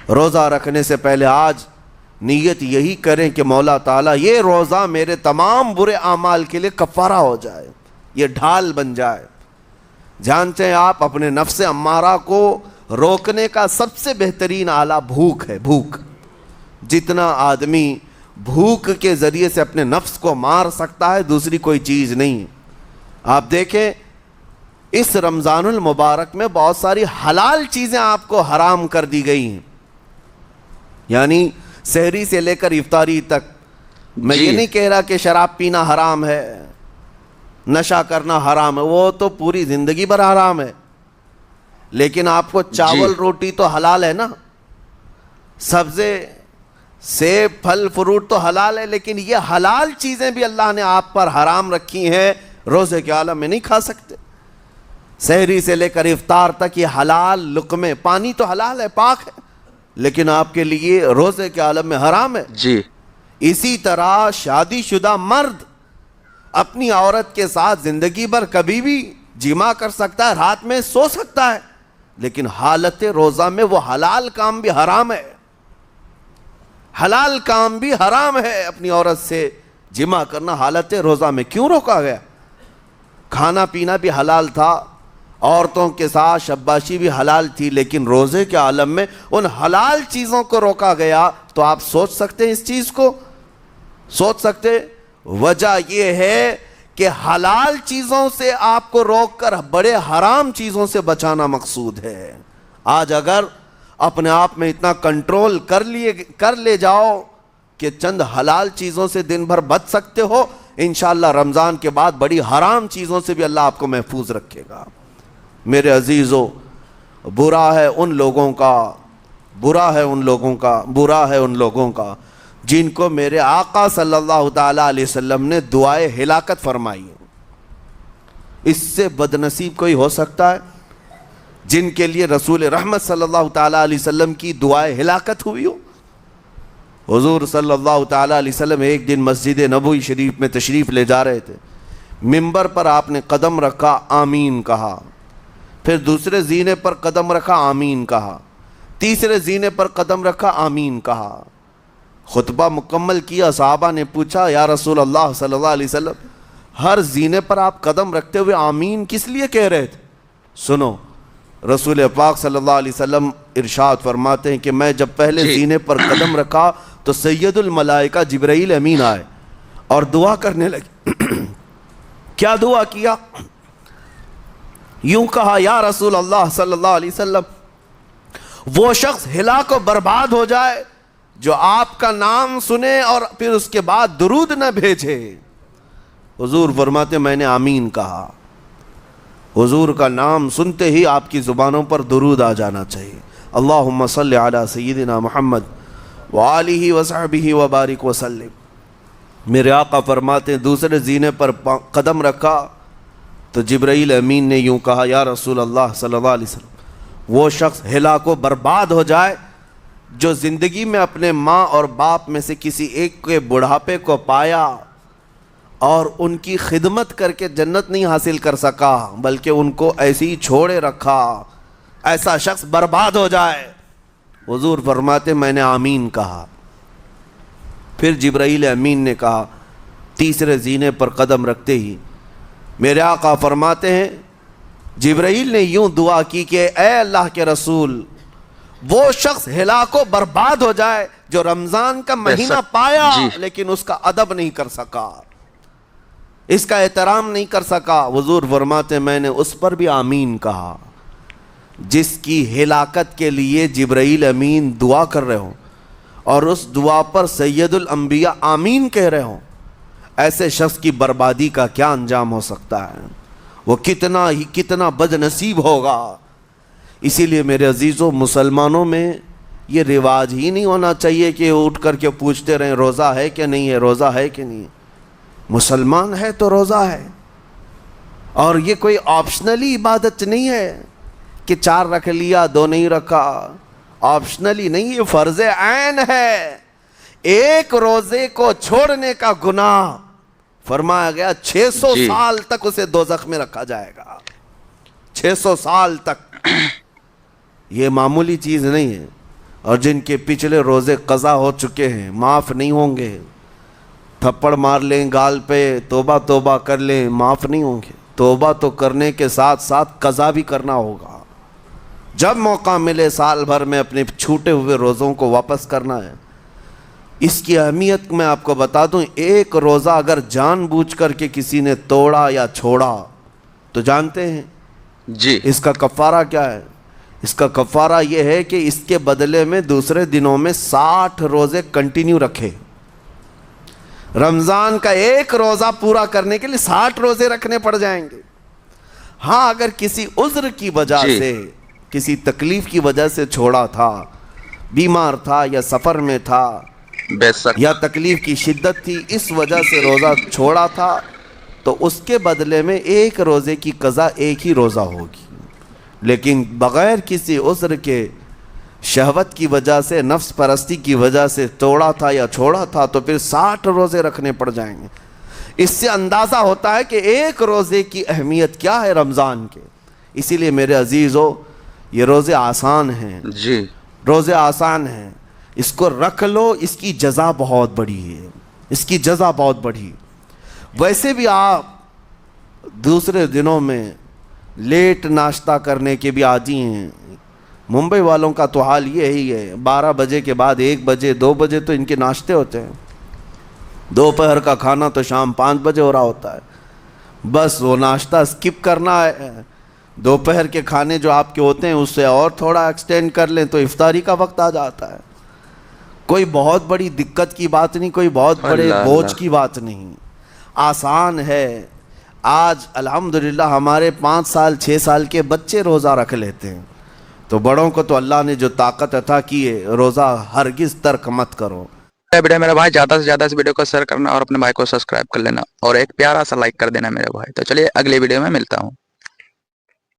روزہ رکھنے سے پہلے آج نیت یہی کریں کہ مولا تعالیٰ یہ روزہ میرے تمام برے اعمال کے لیے کفارہ ہو جائے، یہ ڈھال بن جائے۔ جانتے ہیں آپ اپنے نفس امارہ کو روکنے کا سب سے بہترین آلہ بھوک ہے، بھوک۔ جتنا آدمی بھوک کے ذریعے سے اپنے نفس کو مار سکتا ہے دوسری کوئی چیز نہیں۔ آپ دیکھیں اس رمضان المبارک میں بہت ساری حلال چیزیں آپ کو حرام کر دی گئی ہیں، یعنی سحری سے لے کر افطاری تک۔ میں یہ نہیں کہہ رہا کہ شراب پینا حرام ہے، نشہ کرنا حرام ہے، وہ تو پوری زندگی بھر حرام ہے، لیکن آپ کو چاول روٹی تو حلال ہے نا، سبزے سیب پھل فروٹ تو حلال ہے، لیکن یہ حلال چیزیں بھی اللہ نے آپ پر حرام رکھی ہیں، روزے کے عالم میں نہیں کھا سکتے۔ سحری سے لے کر افطار تک یہ حلال لقمے، پانی تو حلال ہے، پاک ہے، لیکن آپ کے لیے روزے کے عالم میں حرام ہے۔ اسی طرح شادی شدہ مرد اپنی عورت کے ساتھ زندگی بھر کبھی بھی جماع کر سکتا ہے، رات میں سو سکتا ہے، لیکن حالت روزہ میں وہ حلال کام بھی حرام ہے، حلال کام بھی حرام ہے۔ اپنی عورت سے جماع کرنا حالت روزہ میں کیوں روکا گیا؟ کھانا پینا بھی حلال تھا، عورتوں کے ساتھ شباشی بھی حلال تھی، لیکن روزے کے عالم میں ان حلال چیزوں کو روکا گیا۔ تو آپ سوچ سکتے ہیں اس چیز کو، سوچ سکتے؟ وجہ یہ ہے کہ حلال چیزوں سے آپ کو روک کر بڑے حرام چیزوں سے بچانا مقصود ہے۔ آج اگر اپنے آپ میں اتنا کنٹرول کر لے جاؤ کہ چند حلال چیزوں سے دن بھر بچ سکتے ہو، انشاءاللہ رمضان کے بعد بڑی حرام چیزوں سے بھی اللہ آپ کو محفوظ رکھے گا۔ میرے عزیزو، برا ہے ان لوگوں کا جن کو میرے آقا صلی اللہ تعالیٰ علیہ وسلم نے دعائے ہلاکت فرمائی ہے۔ اس سے بدنصیب کوئی ہو سکتا ہے جن کے لیے رسول رحمت صلی اللہ تعالیٰ علیہ وسلم کی دعائے ہلاکت ہوئی ہو؟ حضور صلی اللہ تعالیٰ علیہ وسلم ایک دن مسجد نبوی شریف میں تشریف لے جا رہے تھے، منبر پر آپ نے قدم رکھا، آمین کہا، پھر دوسرے زینے پر قدم رکھا، آمین کہا، تیسرے زینے پر قدم رکھا، آمین کہا۔ خطبہ مکمل کیا، صحابہ نے پوچھا یا رسول اللہ صلی اللہ علیہ وسلم ہر زینے پر آپ قدم رکھتے ہوئے آمین کس لیے کہہ رہے تھے؟ سنو، رسول پاک صلی اللہ علیہ وسلم ارشاد فرماتے ہیں کہ میں جب پہلے زینے پر قدم رکھا تو سید الملائکہ جبرائیل امین آئے اور دعا کرنے لگے۔ کیا دعا کیا؟ یوں کہا، یا رسول اللہ صلی اللہ علیہ وسلم وہ شخص ہلاک و برباد ہو جائے جو آپ کا نام سنے اور پھر اس کے بعد درود نہ بھیجے۔ حضور فرماتے میں نے آمین کہا۔ حضور کا نام سنتے ہی آپ کی زبانوں پر درود آ جانا چاہیے، اللہم صلی علی سیدنا محمد وآلہ وصحبہ وبارک وسلم۔ میرے آقا فرماتے ہیں دوسرے زینے پر قدم رکھا تو جبرائیل امین نے یوں کہا، یا رسول اللہ صلی اللہ علیہ وسلم وہ شخص ہلاک و برباد ہو جائے جو زندگی میں اپنے ماں اور باپ میں سے کسی ایک کے بڑھاپے کو پایا اور ان کی خدمت کر کے جنت نہیں حاصل کر سکا بلکہ ان کو ایسے ہی چھوڑے رکھا، ایسا شخص برباد ہو جائے۔ حضور فرماتے میں نے آمین کہا۔ پھر جبرائیل امین نے کہا، تیسرے زینے پر قدم رکھتے ہی میرے آقا فرماتے ہیں جبرائیل نے یوں دعا کی کہ اے اللہ کے رسول وہ شخص ہلاک و برباد ہو جائے جو رمضان کا مہینہ پایا لیکن اس کا ادب نہیں کر سکا، اس کا احترام نہیں کر سکا۔ حضور فرماتے میں نے اس پر بھی آمین کہا۔ جس کی ہلاکت کے لیے جبرائیل امین دعا کر رہے ہوں اور اس دعا پر سید الانبیاء آمین کہہ رہے ہوں، ایسے شخص کی بربادی کا کیا انجام ہو سکتا ہے؟ وہ کتنا بد نصیب ہوگا۔ اسی لیے میرے عزیزوں، مسلمانوں میں یہ رواج ہی نہیں ہونا چاہیے کہ اٹھ کر کے پوچھتے رہیں روزہ ہے کہ نہیں ہے، روزہ ہے کہ نہیں ہے۔ مسلمان ہے تو روزہ ہے، اور یہ کوئی آپشنلی عبادت نہیں ہے کہ 4 رکھ لیا 2 نہیں رکھا، آپشنلی نہیں، یہ فرض عین ہے۔ ایک روزے کو چھوڑنے کا گناہ فرمایا گیا 600 سال تک اسے دوزخ میں رکھا جائے گا، 600 سال تک۔ یہ معمولی چیز نہیں ہے۔ اور جن کے پچھلے روزے قضا ہو چکے ہیں معاف نہیں ہوں گے. تھپڑ مار لیں گال پہ، توبہ توبہ کر لیں، معاف نہیں ہوں گے. توبہ تو کرنے کے ساتھ ساتھ قضا بھی کرنا ہوگا. جب موقع ملے سال بھر میں اپنے چھوٹے ہوئے روزوں کو واپس کرنا ہے. اس کی اہمیت میں آپ کو بتا دوں، ایک روزہ اگر جان بوجھ کر کے کسی نے توڑا یا چھوڑا تو جانتے ہیں جی اس کا کفارہ کیا ہے؟ اس کا کفارہ یہ ہے کہ اس کے بدلے میں دوسرے دنوں میں 60 روزے کنٹینیو رکھے. رمضان کا ایک روزہ پورا کرنے کے لیے 60 روزے رکھنے پڑ جائیں گے. ہاں اگر کسی عذر کی وجہ جی سے، کسی تکلیف کی وجہ سے چھوڑا تھا، بیمار تھا یا سفر میں تھا بے شک. یا تکلیف کی شدت تھی، اس وجہ سے روزہ چھوڑا تھا، تو اس کے بدلے میں ایک روزے کی قضا ایک ہی روزہ ہوگی. لیکن بغیر کسی عذر کے، شہوت کی وجہ سے، نفس پرستی کی وجہ سے توڑا تھا یا چھوڑا تھا تو پھر 60 روزے رکھنے پڑ جائیں گے. اس سے اندازہ ہوتا ہے کہ ایک روزے کی اہمیت کیا ہے رمضان کے. اسی لیے میرے عزیزو، یہ روزے آسان ہیں، جی روزے آسان ہیں، اس کو رکھ لو. اس کی جزا بہت بڑی ہے، اس کی جزا بہت بڑی. ویسے بھی آپ دوسرے دنوں میں لیٹ ناشتہ کرنے کے بھی عادی ہیں. ممبئی والوں کا تو حال یہ ہی ہے، 12 بجے کے بعد 1 بجے 2 بجے تو ان کے ناشتے ہوتے ہیں. دوپہر کا کھانا تو شام 5 بجے ہو رہا ہوتا ہے. بس وہ ناشتہ اسکپ کرنا ہے. دوپہر کے کھانے جو آپ کے ہوتے ہیں اس سے اور تھوڑا ایکسٹینڈ کر لیں تو افطاری کا وقت آ جاتا ہے. کوئی بہت بڑی دقت کی بات نہیں، کوئی بہت بڑے اللہ بوجھ اللہ. کی بات نہیں، آسان ہے. آج الحمدللہ ہمارے 5 سال 6 سال کے بچے روزہ رکھ لیتے ہیں، تو بڑوں کو تو اللہ نے جو طاقت عطا کی ہے، روزہ ہرگز ترک مت کرو. ویڈیو میرے بھائی زیادہ سے زیادہ اس ویڈیو کو شیئر کرنا اور اپنے بھائی کو سبسکرائب کر لینا اور ایک پیارا سا لائک کر دینا میرے بھائی. تو چلیے اگلی ویڈیو میں ملتا ہوں.